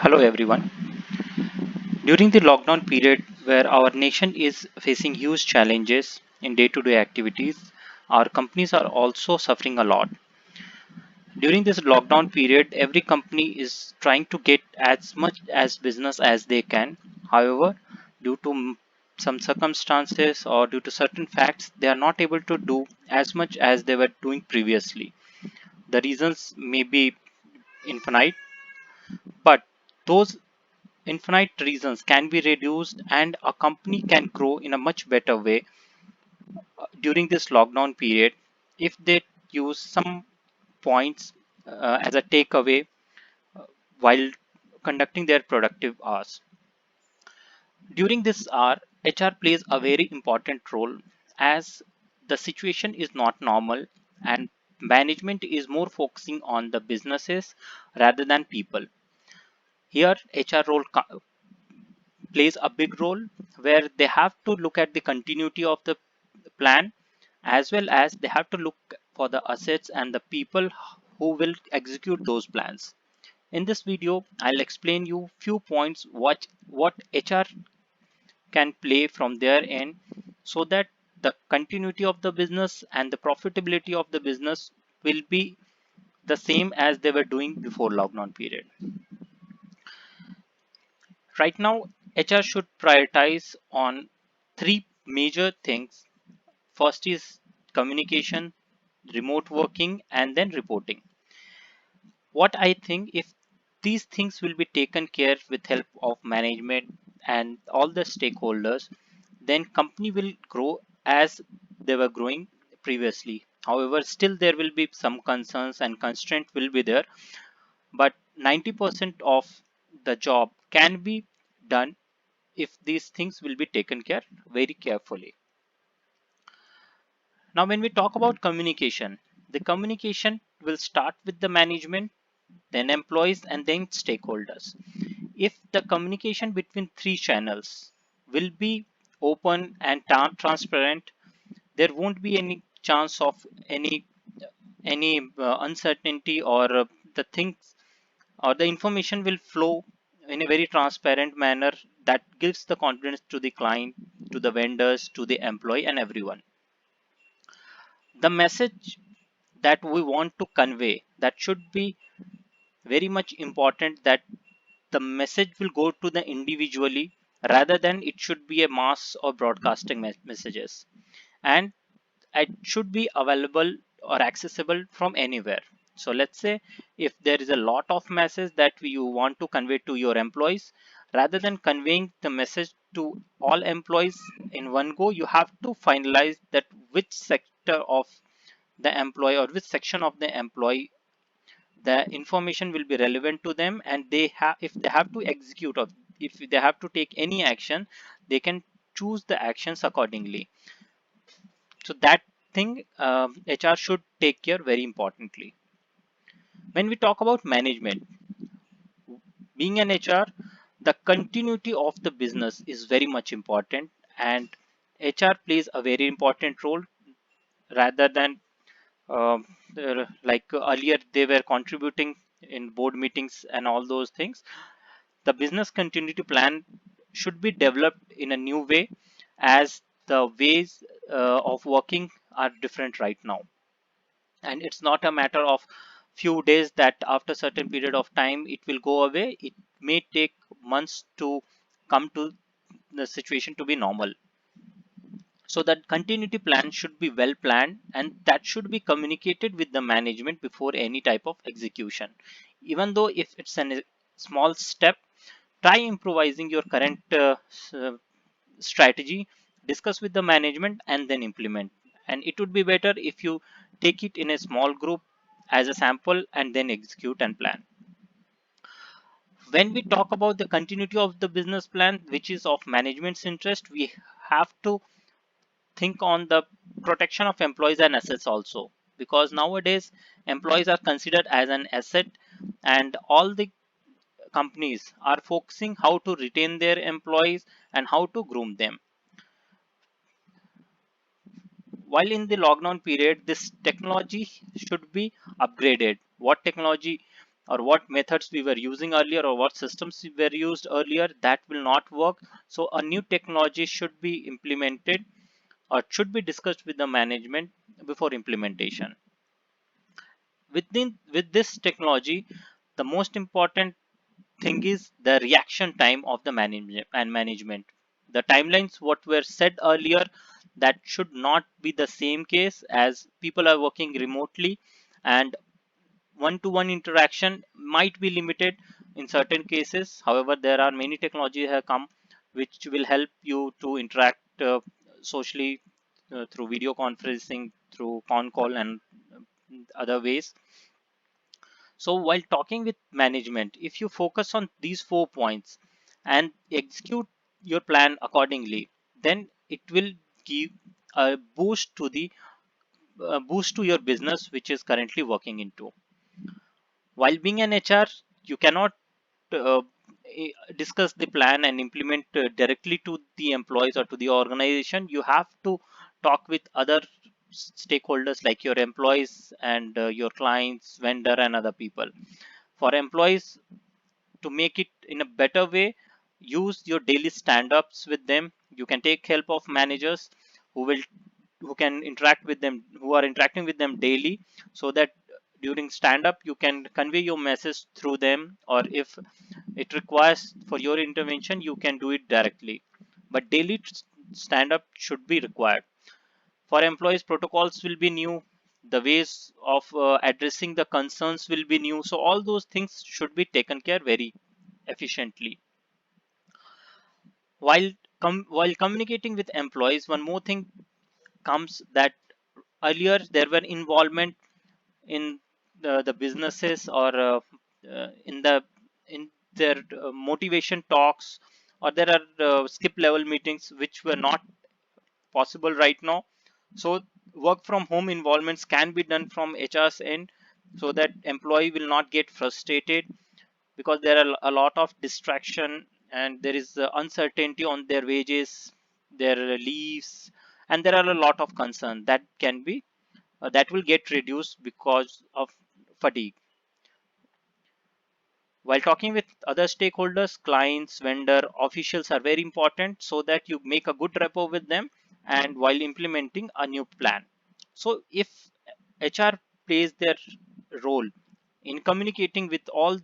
Hello everyone. During the lockdown period where our nation is facing huge challenges in day-to-day activities, our companies are also suffering a lot. During this lockdown period, every company is trying to get as much as business as they can. However, due to some circumstances or due to certain facts, they are not able to do as much as they were doing previously. The reasons may be infinite, but those infinite reasons can be reduced and a company can grow in a much better way during this lockdown period if they use some points as a takeaway while conducting their productive hours. During this hour, HR plays a very important role as the situation is not normal and management is more focusing on the businesses rather than people. Here, HR role plays a big role where they have to look at the continuity of the plan as well as they have to look for the assets and the people who will execute those plans. In this video, I'll explain you few points what HR can play from their end so that the continuity of the business and the profitability of the business will be the same as they were doing before lockdown period. Right now, HR should prioritize on three major things. First is communication, remote working, and then reporting. What I think, if these things will be taken care with help of management and all the stakeholders, then company will grow as they were growing previously. However, still there will be some concerns and constraint will be there, but 90% of the job can be done if these things will be taken care very carefully. Now, when we talk about communication, the communication will start with the management, then employees, and then stakeholders. If the communication between three channels will be open and transparent, there won't be any chance of any uncertainty or the things or the information will flow in a very transparent manner that gives the confidence to the client, to the vendors, to the employee, and everyone. The message that we want to convey, that should be very much important, that the message will go to the individually rather than it should be a mass or broadcasting messages, and it should be available or accessible from anywhere. So let's say if there is a lot of message that you want to convey to your employees, rather than conveying the message to all employees in one go, you have to finalize that which sector of the employee or which section of the employee the information will be relevant to them, and they have, if they have to execute or if they have to take any action, they can choose the actions accordingly. So that thing, HR should take care very importantly. When we talk about management, being an HR, the continuity of the business is very much important, and HR plays a very important role rather than like earlier they were contributing in board meetings and all those things. The business continuity plan should be developed in a new way as the ways of working are different right now, and it's not a matter of few days that after certain period of time it will go away. It may take months to come to the situation to be normal. So that continuity plan should be well planned and that should be communicated with the management before any type of execution. Even though if it's a small step, try improvising your current strategy, discuss with the management and then implement. And it would be better if you take it in a small group as a sample and then execute and plan. When we talk about the continuity of the business plan, which is of management's interest, we have to think on the protection of employees and assets also, because nowadays employees are considered as an asset, and all the companies are focusing how to retain their employees and how to groom them. While in the lockdown period, this technology should be upgraded. What technology? or what methods we were using earlier or what systems we were used earlier, that will not work. So a new technology should be implemented or should be discussed with the management before implementation. With this technology, the most important thing is the reaction time of the management. The timelines what were said earlier, that should not be the same case, as people are working remotely, and one-to-one interaction might be limited in certain cases. However, there are many technologies have come which will help you to interact socially through video conferencing, through phone call, and other ways. So while talking with management, if you focus on these 4 points and execute your plan accordingly, then it will give a boost to your business which is currently working into. While being an HR, you cannot uh, discuss the plan and implement directly to the employees or to the organization. You have to talk with other stakeholders like your employees and your clients, vendor, and other people. For employees, to make it in a better way, use your daily stand-ups with them. You can take help of managers who will who can interact with them, who are interacting with them daily, so that during stand up you can convey your message through them, or if it requires for your intervention, you can do it directly. But daily stand up should be required. For employees, protocols will be new, the ways of addressing the concerns will be new, so all those things should be taken care very efficiently. While communicating with employees, one more thing comes, that earlier there were involvement in the businesses, or in their motivation talks, or there are skip level meetings which were not possible right now. So work from home involvements can be done from HR's end, so that employee will not get frustrated, because there are a lot of distraction, and there is uncertainty on their wages, their leaves, and there are a lot of concern that will get reduced because of fatigue. While talking with other stakeholders, clients, vendor, officials are very important, so that you make a good rapport with them and while implementing a new plan. So if HR plays their role in communicating with all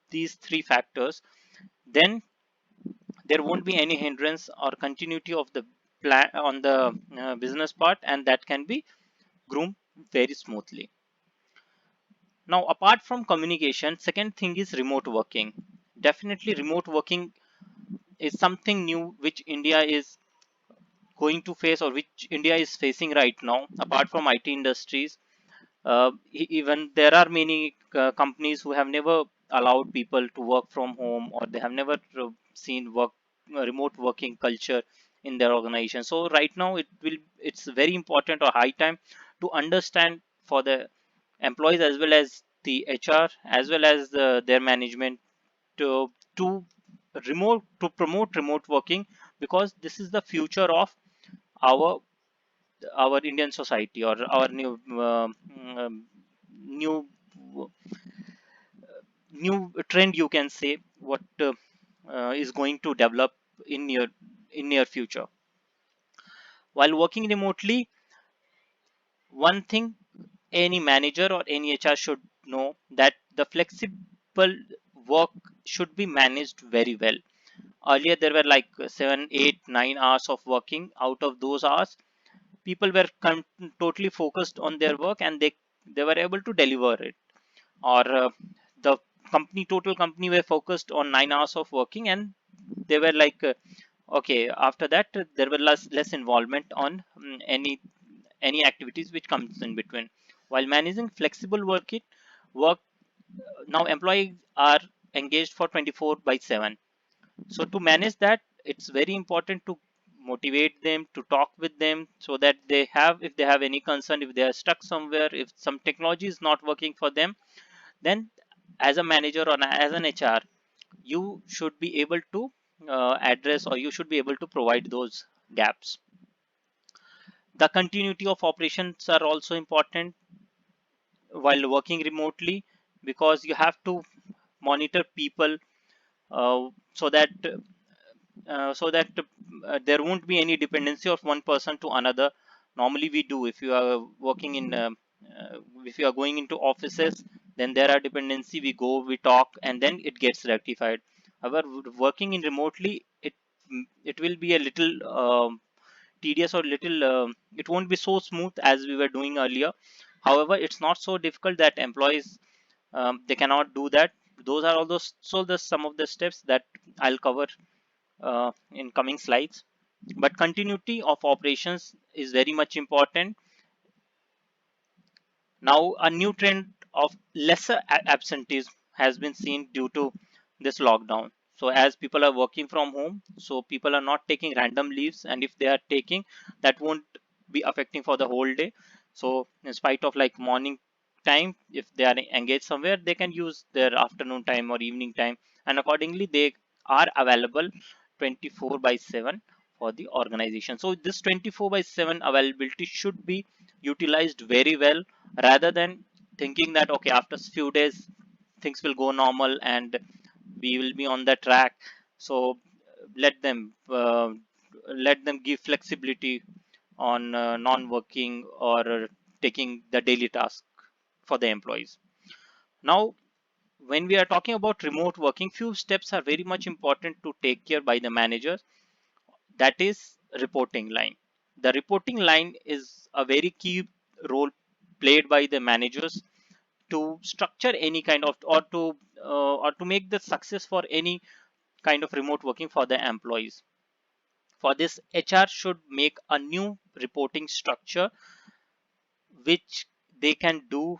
these three factors, then there won't be any hindrance or continuity of the plan on the business part, and that can be groomed very smoothly. Now, apart from communication, second thing is remote working. Definitely, remote working is something new which India is going to face, or which India is facing right now. Apart from IT industries, even there are many companies who have never allowed people to work from home, or they have never seen remote working culture in their organization. So right now, it's very important or high time to understand for the employees as well as the HR as well as their management, to to promote remote working, because this is the future of our our Indian society, or our new new trend, you can say, what is going to develop in near future. While working remotely, one thing any manager or any HR should know, that the flexible work should be managed very well. Earlier there were like 7, 8, 9 hours of working. Out of those hours, people were totally focused on their work, and they were able to deliver it. Or the total company were focused on 9 hours of working, and they were like okay, after that there were less involvement on any activities which comes in between. While managing flexible work, now employees are engaged for 24 by 7. So to manage that, it's very important to motivate them, to talk with them, so that if they have any concern, if they are stuck somewhere, if some technology is not working for them, then as a manager or as an HR, you should be able to address, or you should be able to provide those gaps. The continuity of operations are also important while working remotely. because you have to monitor people, uh, so that there won't be any dependency of one person to another. Normally we do, if you are working in if you are going into offices, then there are dependency, we go, we talk, and then it gets rectified. However, working in remotely, it will be a little tedious, or little it won't be so smooth as we were doing earlier. However, it's not so difficult that employees, they cannot do that. Those are all those, so the some of the steps that I'll cover in coming slides. But continuity of operations is very much important. Now, a new trend of lesser absenteeism has been seen due to this lockdown. So, as people are working from home, so people are not taking random leaves, and if they are taking, that won't be affecting for the whole day. So, in spite of like morning time, if they are engaged somewhere, they can use their afternoon time or evening time, and accordingly, they are available 24 by 7 for the organization. So, this 24 by 7 availability should be utilized very well, rather than thinking that okay, after a few days things will go normal and we will be on the track. So let them uh, let them give flexibility on non-working or taking the daily task for the employees. Now, when we are talking about remote working, few steps are very much important to take care by the managers. That is reporting line. The reporting line is a very key role played by the managers to structure any kind of, or to make the success for any kind of remote working for the employees. For this, HR should make a new reporting structure which they can do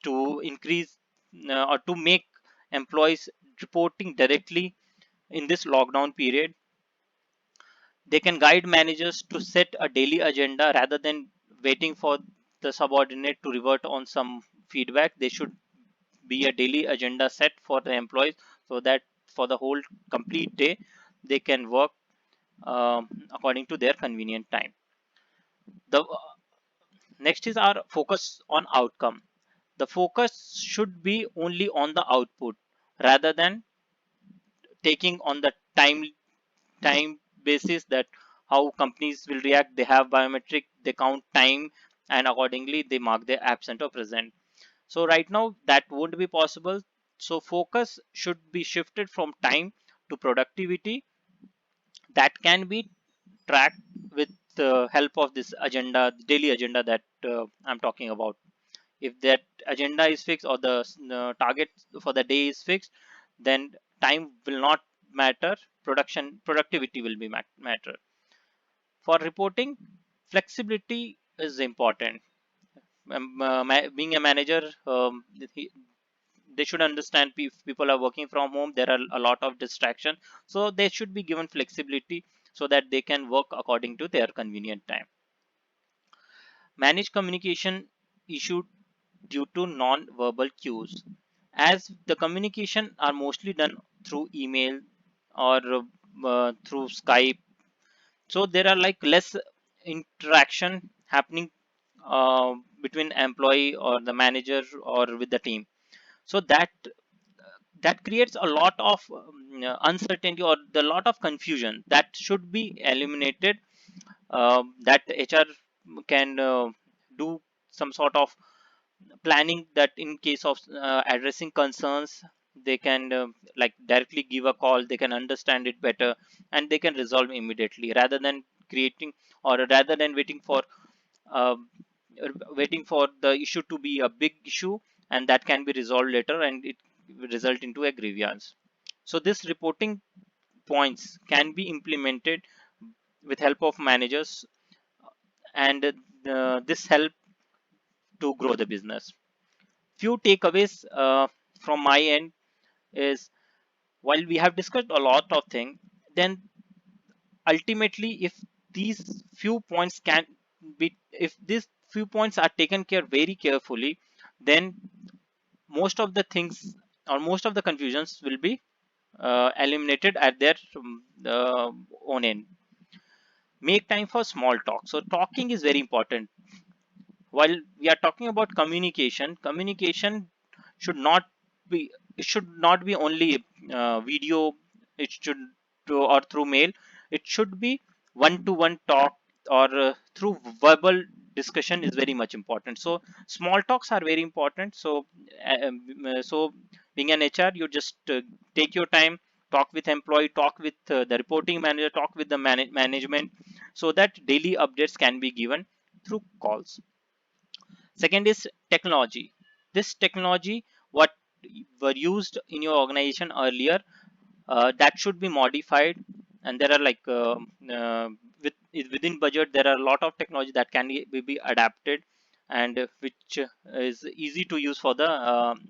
to increase, or to make employees reporting directly in this lockdown period. They can guide managers to set a daily agenda rather than waiting for the subordinate to revert on some feedback. They should be a daily agenda set for the employees, so that for the whole complete day they can work according to their convenient time. The next is our focus on outcome. The focus should be only on the output rather than taking on the time basis, that how companies will react. They have biometric, they count time, and accordingly they mark their absent or present. So right now that won't be possible. So focus should be shifted from time to productivity, that can be tracked with the help of this agenda, the daily agenda that I'm talking about. If that agenda is fixed, or the target for the day is fixed, then time will not matter. Productivity will be matter. For reporting, flexibility is important. Being a manager, they should understand if people are working from home, there are a lot of distraction, so they should be given flexibility so that they can work according to their convenient time. Manage communication issue due to non-verbal cues, as the communication are mostly done through email or through Skype. So there are like less interaction happening between employee or the manager or with the team. So that creates a lot of uncertainty, or the lot of confusion that should be eliminated. That HR can do some sort of planning, that in case of addressing concerns, they can like directly give a call, they can understand it better, and they can resolve immediately, rather than creating, or rather than uh, waiting for the issue to be a big issue, and that can be resolved later and it will result into a grievance. So this reporting points can be implemented with help of managers, and this help to grow the business. Few takeaways from my end is, while we have discussed a lot of things, then ultimately if these few points can be, if these few points are taken care very carefully, then most of the things, or most of the confusions will be eliminated at their own end. Make time for small talk. So talking is very important. While we are talking about communication, communication should not be, it should not be only video, it should or through mail, it should be one to one talk, or through verbal discussion is very much important. So small talks are very important. So so being an HR, you just take your time, talk with employee, talk with the reporting manager, talk with the management, so that daily updates can be given through calls. Second is technology. This technology, what were used in your organization earlier, that should be modified. And there are like with, within budget, there are a lot of technology that can be adapted, and which is easy to use for the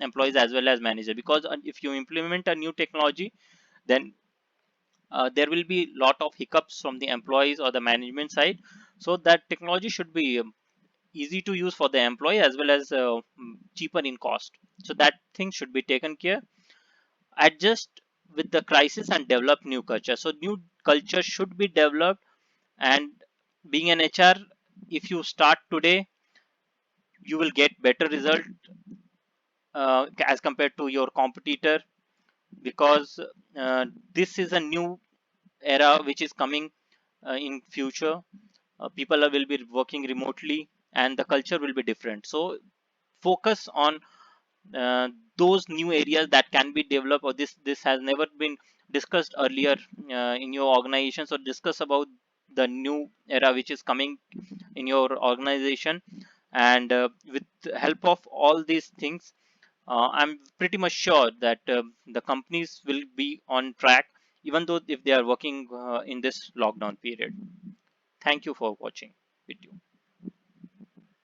employees as well as manager. Because if you implement a new technology, then there will be lot of hiccups from the employees or the management side. So that technology should be easy to use for the employee as well as cheaper in cost. So that thing should be taken care. Adjust with the crisis and develop new culture. So new culture should be developed. And being an HR, if you start today, you will get better result as compared to your competitor. Because this is a new era which is coming in future. People will be working remotely and the culture will be different. So focus on uh, those new areas that can be developed, or this has never been discussed earlier in your organization. So discuss about the new era which is coming in your organization. And with the help of all these things, I'm pretty much sure that the companies will be on track, even though if they are working in this lockdown period. Thank you for watching video.